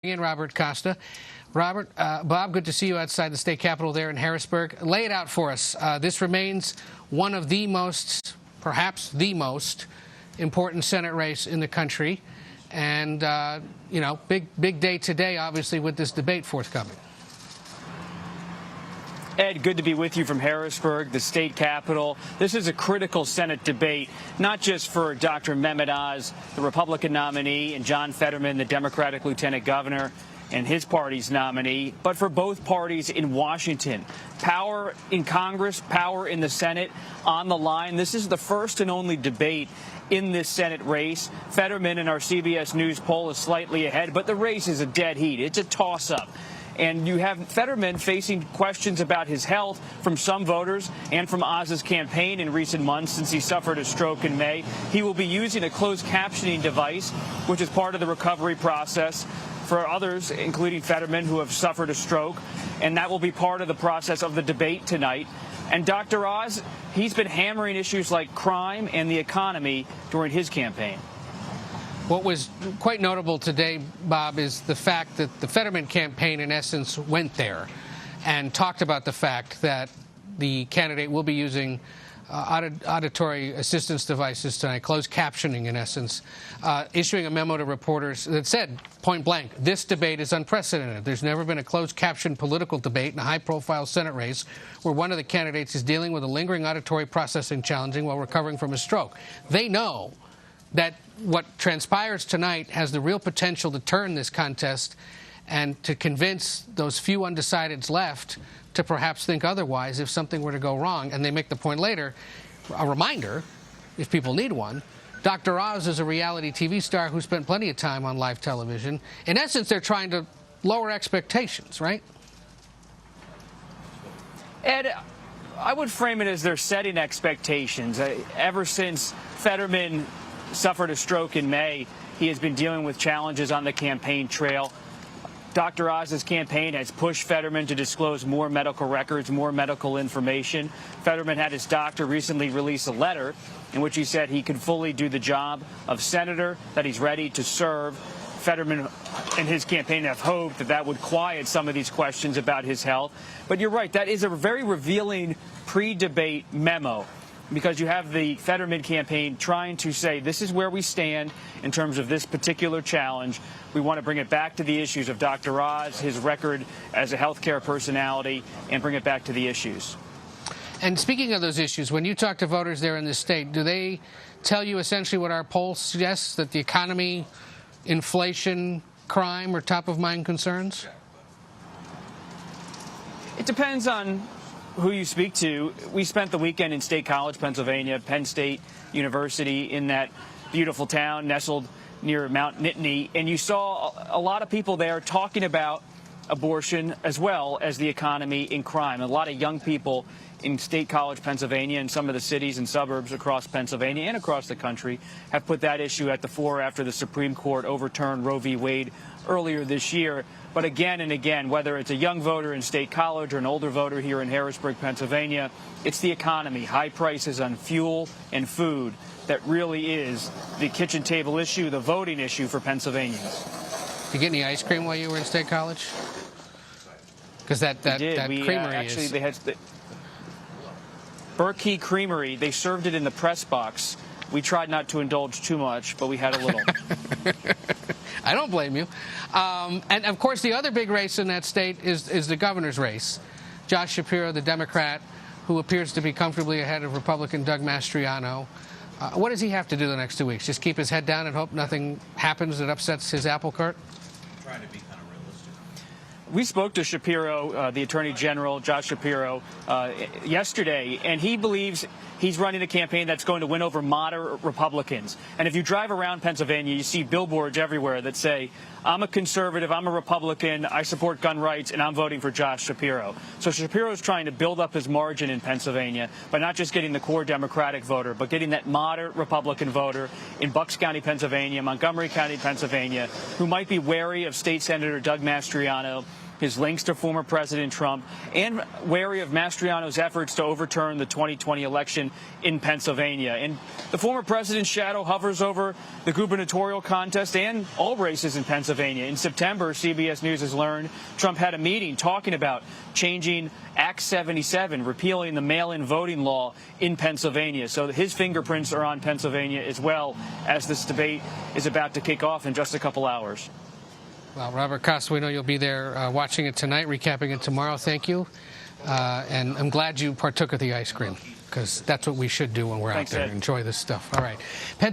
In Robert Costa. Robert, Bob, good to see you outside the state capitol there in Harrisburg. Lay it out for us. This remains one of the most, perhaps the most, important Senate race in the country. And, you know, big day today, obviously, with this debate forthcoming. Ed, good to be with you from Harrisburg, the state capitol. This is a critical Senate debate, not just for Dr. Mehmet Oz, the Republican nominee, and John Fetterman, the Democratic lieutenant governor, and his party's nominee, but for both parties in Washington. Power in Congress, power in the Senate on the line. This is the first and only debate in this Senate race. Fetterman in our CBS News poll is slightly ahead, but the race is a dead heat. It's a toss-up. And you have Fetterman facing questions about his health from some voters and from Oz's campaign in recent months since he suffered a stroke in May. He will be using a closed captioning device, which is part of the recovery process for others, including Fetterman, who have suffered a stroke. And that will be part of the process of the debate tonight. And Dr. Oz, he's been hammering issues like crime and the economy during his campaign. What was quite notable today, Bob, is the fact that the Fetterman campaign, in essence, went there and talked about the fact that the candidate will be using auditory assistance devices tonight, closed captioning, in essence, issuing a memo to reporters that said, point blank, this debate is unprecedented. There's never been a closed caption political debate in a high-profile Senate race where one of the candidates is dealing with a lingering auditory processing challenging while recovering from a stroke. They know that what transpires tonight has the real potential to turn this contest and to convince those few undecideds left to perhaps think otherwise if something were to go wrong. And they make the point later, a reminder, if people need one, Dr. Oz is a reality TV star who spent plenty of time on live television. In essence, they're trying to lower expectations, right? Ed, I would frame it as they're setting expectations. Ever since Fetterman suffered a stroke in May, he has been dealing with challenges on the campaign trail. Dr. Oz's campaign has pushed Fetterman to disclose more medical records, more medical information. Fetterman had his doctor recently release a letter in which he said he could fully do the job of senator, that he's ready to serve. Fetterman and his campaign have hoped that that would quiet some of these questions about his health. But you're right, that is a very revealing pre-debate memo, because you have the Fetterman campaign trying to say this is where we stand in terms of this particular challenge. We want to bring it back to the issues of Dr. Oz, his record as a healthcare personality, and bring it back to the issues. And speaking of those issues, when you talk to voters there in the state, do they tell you essentially what our poll suggests, that the economy, inflation, crime are top-of-mind concerns? It depends on who you speak to. We spent the weekend in State College, Pennsylvania, Penn State University, in that beautiful town nestled near Mount Nittany, and you saw a lot of people there talking about abortion as well as the economy and crime. A lot of young people in State College, Pennsylvania, and some of the cities and suburbs across Pennsylvania and across the country have put that issue at the fore after the Supreme Court overturned Roe v. Wade earlier this year. But again and again, whether it's a young voter in State College or an older voter here in Harrisburg, Pennsylvania, it's the economy, high prices on fuel and food, that really is the kitchen table issue, the voting issue for Pennsylvanians. Did you get any ice cream while you were in State College? Because that creamery actually, is... They had Berkey Creamery. They served it in the press box. We tried not to indulge too much, but we had a little. I don't blame you. And, of course, the other big race in that state is the governor's race. Josh Shapiro, the Democrat, who appears to be comfortably ahead of Republican Doug Mastriano. What does he have to do the next 2 weeks? Just keep his head down and hope nothing happens that upsets his apple cart? Trying to be kind of realistic. We spoke to Shapiro, the Attorney General, Josh Shapiro, yesterday, and he believes he's running a campaign that's going to win over moderate Republicans. And if you drive around Pennsylvania, you see billboards everywhere that say, I'm a conservative, I'm a Republican, I support gun rights, and I'm voting for Josh Shapiro. So Shapiro's trying to build up his margin in Pennsylvania by not just getting the core Democratic voter, but getting that moderate Republican voter in Bucks County, Pennsylvania, Montgomery County, Pennsylvania, who might be wary of State Senator Doug Mastriano his links to former President Trump, and wary of Mastriano's efforts to overturn the 2020 election in Pennsylvania. And the former president's shadow hovers over the gubernatorial contest and all races in Pennsylvania. In September, CBS News has learned Trump had a meeting talking about changing Act 77, repealing the mail-in voting law in Pennsylvania. So his fingerprints are on Pennsylvania as well as this debate is about to kick off in just a couple hours. Well, Robert Costa, we know you'll be there watching it tonight, recapping it tomorrow. Thank you. And I'm glad you partook of the ice cream, because that's what we should do when we're out there. Ed. Enjoy this stuff. All right.